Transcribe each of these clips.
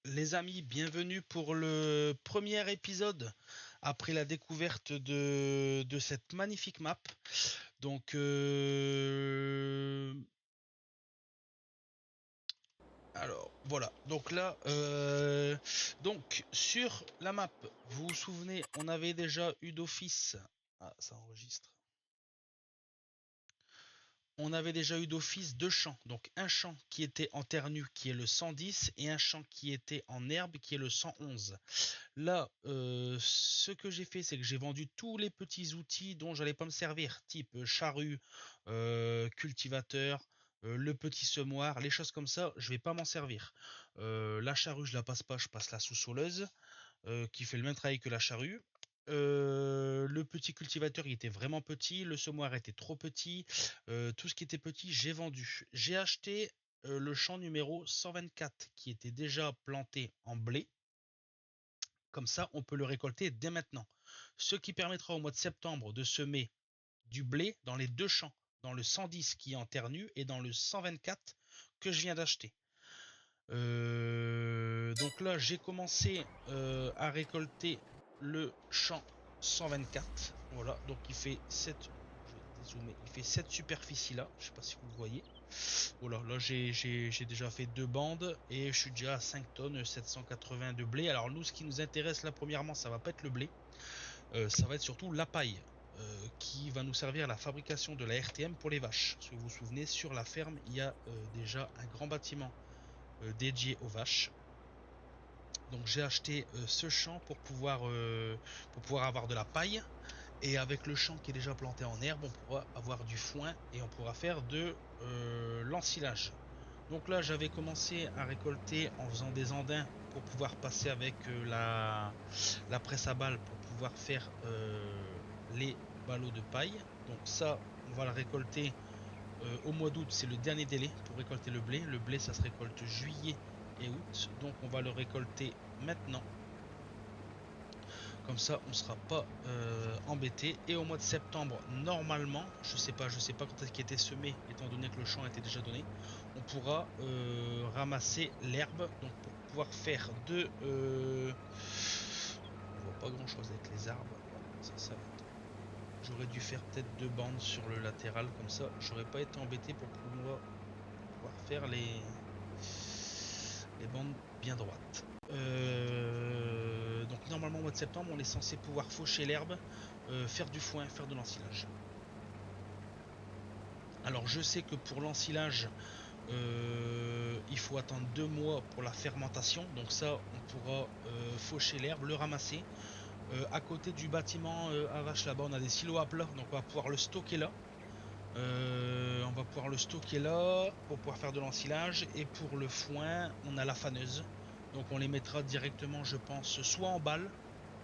Les amis, bienvenue pour le premier épisode après la découverte de cette magnifique map. Donc, alors voilà. Donc là, donc sur la map, vous vous souvenez, on avait déjà eu d'office. Ah, ça enregistre. On avait déjà eu d'office deux champs. Donc un champ qui était en terre nue, qui est le 110, et un champ qui était en herbe, qui est le 111. Là, ce que j'ai fait, c'est que j'ai vendu tous les petits outils dont j'allais pas me servir, type charrue, cultivateur, le petit semoir, les choses comme ça, je vais pas m'en servir. La charrue, je la passe pas, je passe la sous-soleuse, qui fait le même travail que la charrue. Le petit cultivateur il était vraiment petit, le semoir était trop petit, tout ce qui était petit j'ai vendu. J'ai acheté le champ numéro 124 qui était déjà planté en blé. Comme ça, on peut le récolter dès maintenant. Ce qui permettra au mois de septembre de semer du blé dans les deux champs, dans le 110 qui est en terre nue et dans le 124 que je viens d'acheter. Donc là, j'ai commencé à récolter le champ 124. Voilà, donc il fait cette, je vais dézoomer, il fait cette superficie là. Je sais pas si vous le voyez. Voilà, là j'ai déjà fait deux bandes et je suis déjà à 5 tonnes 780 de blé. Alors nous, ce qui nous intéresse là, premièrement, ça va pas être le blé, ça va être surtout la paille. Qui va nous servir à la fabrication de la RTM pour les vaches. Si vous vous souvenez, sur la ferme, il y a déjà un grand bâtiment dédié aux vaches. Donc j'ai acheté ce champ pour pouvoir avoir de la paille. Et avec le champ qui est déjà planté en herbe, on pourra avoir du foin et on pourra faire de l'ensilage. Donc là, j'avais commencé à récolter en faisant des andins pour pouvoir passer avec la presse à balles pour pouvoir faire les ballots de paille. Donc ça, on va le récolter au mois d'août, c'est le dernier délai pour récolter le blé. Le blé, ça se récolte juillet et août. Donc on va le récolter maintenant. Comme ça, on sera pas embêté. Et au mois de septembre, normalement, je sais pas quand est-ce qu'il était semé, étant donné que le champ était déjà donné, on pourra ramasser l'herbe, donc pour pouvoir faire on voit pas grand-chose avec les arbres. Ouais, ça va être. J'aurais dû faire peut-être deux bandes sur le latéral, comme ça, j'aurais pas été embêté pour pouvoir faire les bandes bien droites. Donc normalement au mois de septembre, on est censé pouvoir faucher l'herbe, faire du foin, faire de l'ensilage. Alors je sais que pour l'ensilage, il faut attendre 2 mois pour la fermentation. Donc ça, on pourra faucher l'herbe, le ramasser. À côté du bâtiment à vache là-bas, on a des silos à plat, donc on va pouvoir le stocker là. Pour pouvoir faire de l'ensilage. Et pour le foin, on a la faneuse. Donc on les mettra directement, je pense, soit en balle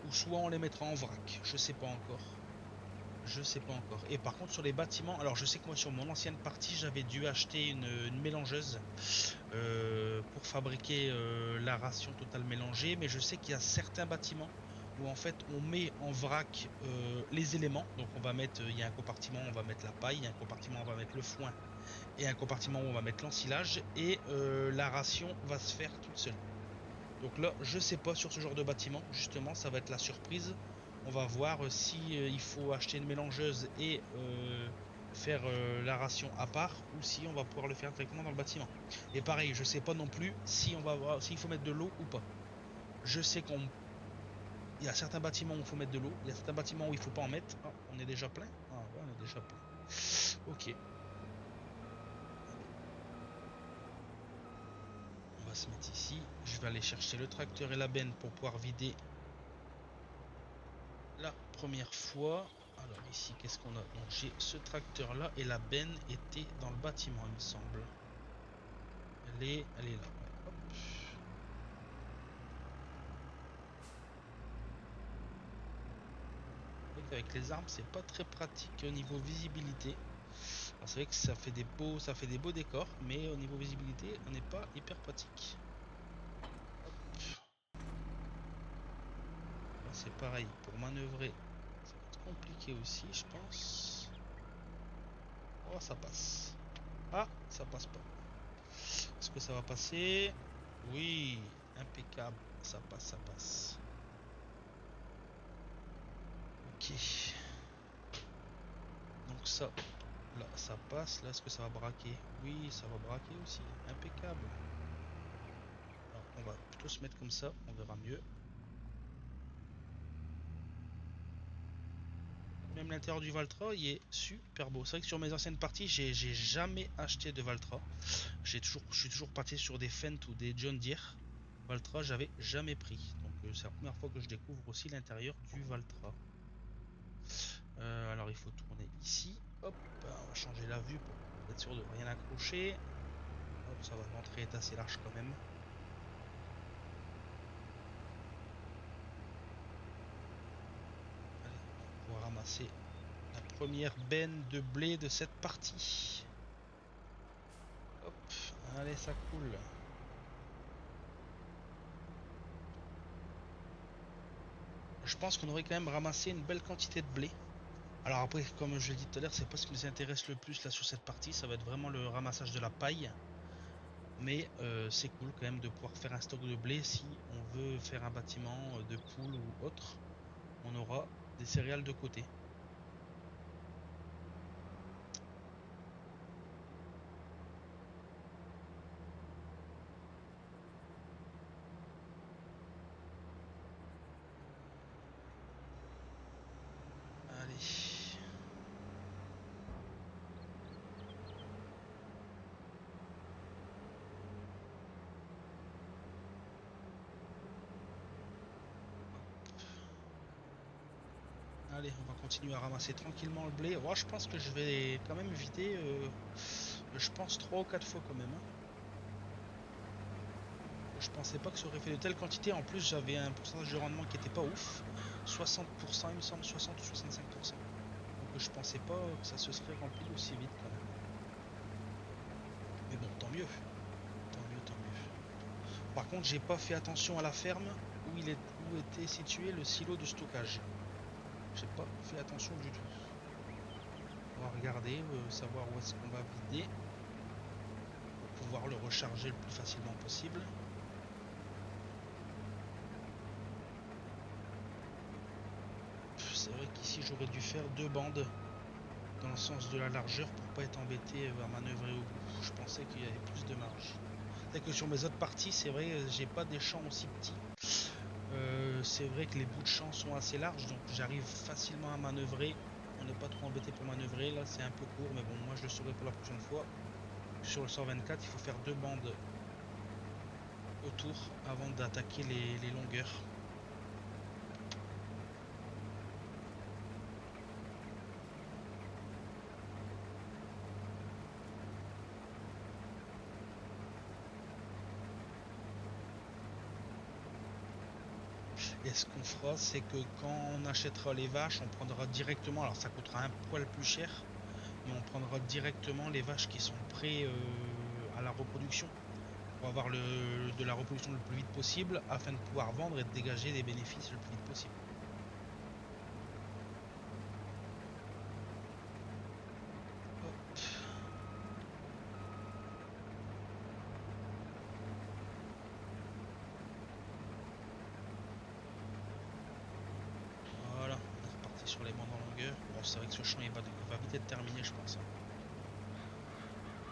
ou soit on les mettra en vrac. Je sais pas encore. Je sais pas encore. Et par contre sur les bâtiments, alors je sais que moi sur mon ancienne partie j'avais dû acheter une mélangeuse pour fabriquer la ration totale mélangée, mais je sais qu'il y a certains bâtiments où en fait on met en vrac les éléments. Donc on va mettre, il y a un compartiment où on va mettre la paille, il y a un compartiment où on va mettre le foin et un compartiment où on va mettre l'ensilage et la ration va se faire toute seule. Donc là, je sais pas sur ce genre de bâtiment, justement, ça va être la surprise. On va voir si il faut acheter une mélangeuse et faire la ration à part ou si on va pouvoir le faire directement dans le bâtiment. Et pareil, je sais pas non plus si on va voir s'il faut mettre de l'eau ou pas. Je sais qu'il y a certains bâtiments où il faut mettre de l'eau, il y a certains bâtiments où il faut pas en mettre. Ah, on est déjà plein. Ah ouais, on est déjà plein. Ok, allez, on va se mettre ici. Je vais aller chercher le tracteur et la benne pour pouvoir vider la première fois. Alors ici, qu'est-ce qu'on a? Donc j'ai ce tracteur là et la benne était dans le bâtiment, il me semble. Elle est là. Ouais. Hop. C'est vrai qu'avec les arbres, c'est pas très pratique au niveau visibilité. Alors c'est vrai que ça fait des beaux décors, mais au niveau visibilité, on n'est pas hyper pratique. Hop. Là c'est pareil, pour manœuvrer, ça va être compliqué aussi, je pense. Oh, ça passe. Ah, ça passe pas. Est-ce que ça va passer? Oui. impeccable, ça passe, ça passe. Ok. Donc ça, là, ça passe. Là, est-ce que ça va braquer? Oui, ça va braquer aussi. Impeccable. Alors, on va plutôt se mettre comme ça, on verra mieux. Même l'intérieur du Valtra, il est super beau. C'est vrai que sur mes anciennes parties, j'ai jamais acheté de Valtra. Je suis toujours parti sur des Fendt ou des John Deere. Valtra, j'avais jamais pris. Donc c'est la première fois que je découvre aussi l'intérieur du Valtra. Alors il faut tourner ici. Hop, on va changer la vue pour être sûr de rien accrocher. Hop, ça va, l'entrée est assez large quand même. Allez, on va ramasser la première benne de blé de cette partie. Hop, allez, ça coule. Je pense qu'on aurait quand même ramassé une belle quantité de blé. Alors après, comme je l'ai dit tout à l'heure, c'est pas ce qui nous intéresse le plus là sur cette partie, ça va être vraiment le ramassage de la paille. Mais c'est cool quand même de pouvoir faire un stock de blé si on veut faire un bâtiment de poules ou autre. On aura des céréales de côté. Allez. Allez, on va continuer à ramasser tranquillement le blé. Oh, je pense que je vais quand même vider, je pense 3 ou 4 fois quand même, hein. Je pensais pas que ça aurait fait de telles quantités. En plus, j'avais un pourcentage de rendement qui était pas ouf. 60%, il me semble, 60 ou 65%. Donc je pensais pas que ça se serait rempli aussi vite quand même. Mais bon, tant mieux. Tant mieux, tant mieux. Par contre, j'ai pas fait attention à la ferme où était situé le silo de stockage. J'ai pas fait attention du tout. On va regarder, savoir où est-ce qu'on va vider pour pouvoir le recharger le plus facilement possible. C'est vrai qu'ici j'aurais dû faire 2 bandes dans le sens de la largeur pour pas être embêté à manœuvrer au bout. Je pensais qu'il y avait plus de marge. C'est que sur mes autres parties, c'est vrai, j'ai pas des champs aussi petits. C'est vrai que les bouts de champ sont assez larges, donc j'arrive facilement à manœuvrer. On n'est pas trop embêté pour manœuvrer. Là, c'est un peu court, mais bon, moi je le saurai pour la prochaine fois. Sur le 124, il faut faire 2 bandes autour avant d'attaquer les longueurs. Et ce qu'on fera, c'est que quand on achètera les vaches, on prendra directement, alors ça coûtera un poil plus cher, mais on prendra directement les vaches qui sont prêtes à la reproduction, pour avoir de la reproduction le plus vite possible, afin de pouvoir vendre et de dégager des bénéfices le plus vite possible. Hop. Voilà, on est reparti sur les bandes en longueur. Bon, c'est vrai que ce champ il va vite être terminé, je pense, hein.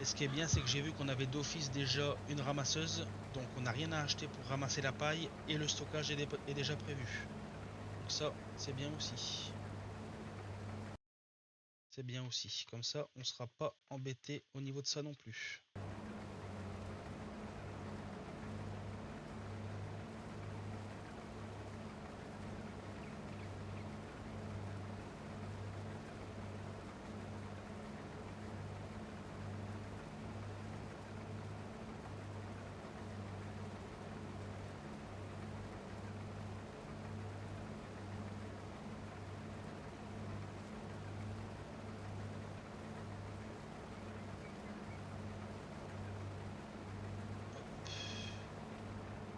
Et ce qui est bien, c'est que j'ai vu qu'on avait d'office déjà une ramasseuse, donc on n'a rien à acheter pour ramasser la paille et le stockage est déjà prévu. Donc ça, c'est bien aussi. C'est bien aussi. Comme ça, on ne sera pas embêté au niveau de ça non plus.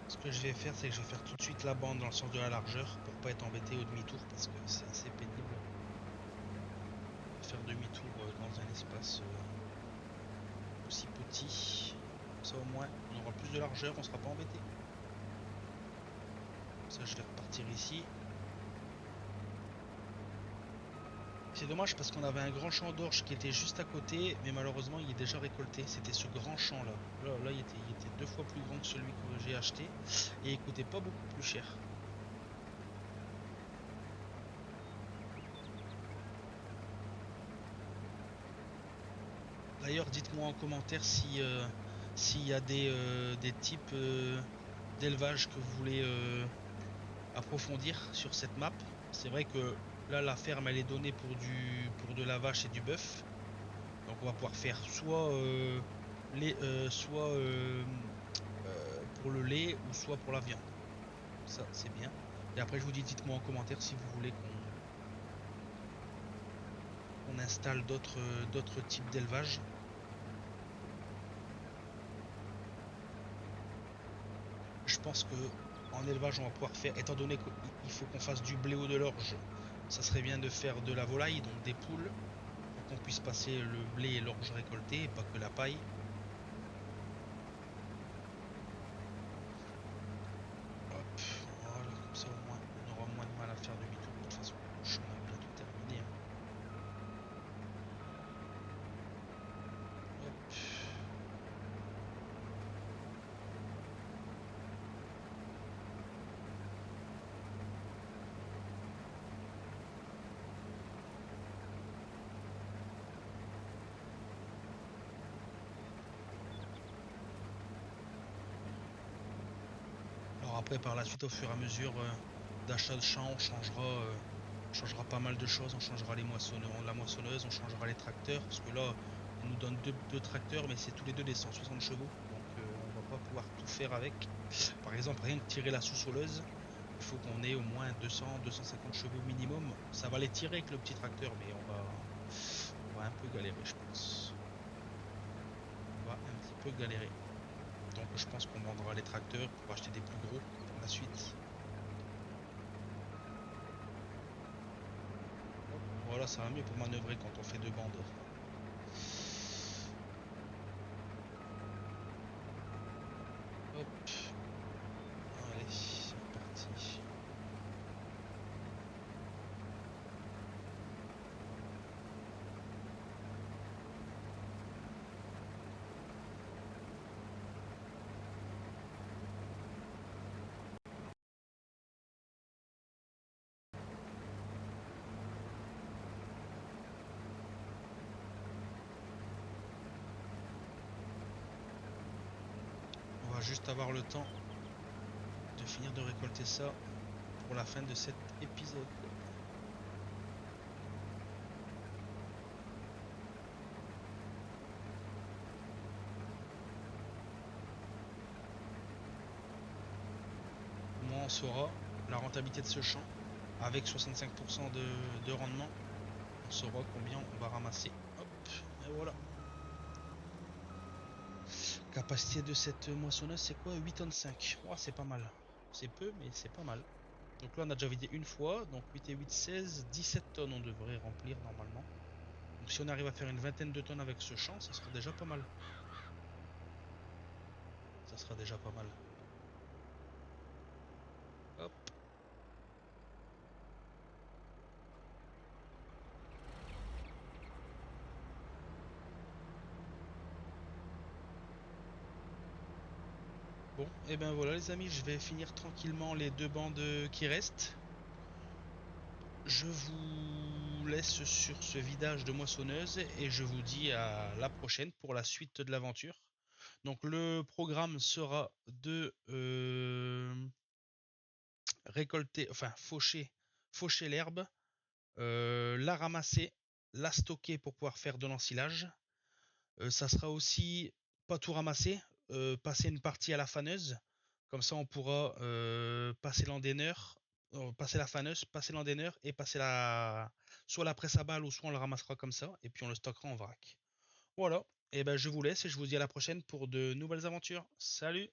Ce que je vais faire, c'est que je vais faire tout de suite la bande dans le sens de la largeur pour pas être embêté au demi-tour parce que c'est assez pénible de faire demi-tour dans un espace aussi petit. Comme ça au moins on aura plus de largeur, on sera pas embêté. Ça, je vais repartir ici. C'est dommage parce qu'on avait un grand champ d'orge qui était juste à côté, mais malheureusement il est déjà récolté. C'était ce grand champ là. Là il était 2 fois plus grand que celui que j'ai acheté et il coûtait pas beaucoup plus cher. D'ailleurs, dites-moi en commentaire si s'il y a des types d'élevage que vous voulez approfondir sur cette map. C'est vrai que là la ferme elle est donnée pour de la vache et du bœuf. Donc on va pouvoir faire soit pour le lait ou soit pour la viande. Ça c'est bien. Et après je vous dis, dites-moi en commentaire si vous voulez qu'on installe d'autres types d'élevage. Je pense que en élevage on va pouvoir faire, étant donné qu'il faut qu'on fasse du blé ou de l'orge, ça serait bien de faire de la volaille, donc des poules, pour qu'on puisse passer le blé et l'orge récolté et pas que la paille. Hop, voilà, comme ça au moins on aura moins de mal à faire demi-tour. De toute façon, le chemin est bientôt terminé, hein. Hop. Alors après par la suite au fur et à mesure d'achat de champs on changera pas mal de choses, on changera la moissonneuse, on changera les tracteurs, parce que là on nous donne deux tracteurs mais c'est tous les deux des 160 chevaux, donc on va pas pouvoir tout faire avec. Par exemple rien que tirer la sous-soleuse, il faut qu'on ait au moins 200-250 chevaux minimum. Ça va les tirer avec le petit tracteur mais on va un peu galérer je pense. On va un petit peu galérer. Donc je pense qu'on vendra les tracteurs pour acheter des plus gros pour la suite. Voilà, ça va mieux pour manœuvrer quand on fait deux bandes. Hop. Allez, c'est parti. On va juste avoir le temps de finir de récolter ça pour la fin de cet épisode. Au moins on saura la rentabilité de ce champ avec 65% de rendement. On saura combien on va ramasser. Hop, et voilà. Capacité de cette moissonneuse, c'est quoi? 8 tonnes 5. Oh, c'est pas mal. C'est peu, mais c'est pas mal. Donc là, on a déjà vidé une fois. Donc 8 et 8, 16. 17 tonnes, on devrait remplir normalement. Donc si on arrive à faire une vingtaine de tonnes avec ce champ, ça sera déjà pas mal. Ça sera déjà pas mal. Hop. Bon, et ben voilà les amis, je vais finir tranquillement les deux bandes qui restent. Je vous laisse sur ce vidage de moissonneuse et je vous dis à la prochaine pour la suite de l'aventure. Donc le programme sera de récolter, enfin faucher l'herbe, la ramasser, la stocker pour pouvoir faire de l'ensilage. Ça sera aussi pas tout ramasser, passer une partie à la faneuse. Comme ça, on pourra passer l'endéneur, passer la faneuse, passer l'endéneur et passer soit la presse à balles ou soit on le ramassera comme ça et puis on le stockera en vrac. Voilà. Et ben je vous laisse et je vous dis à la prochaine pour de nouvelles aventures. Salut!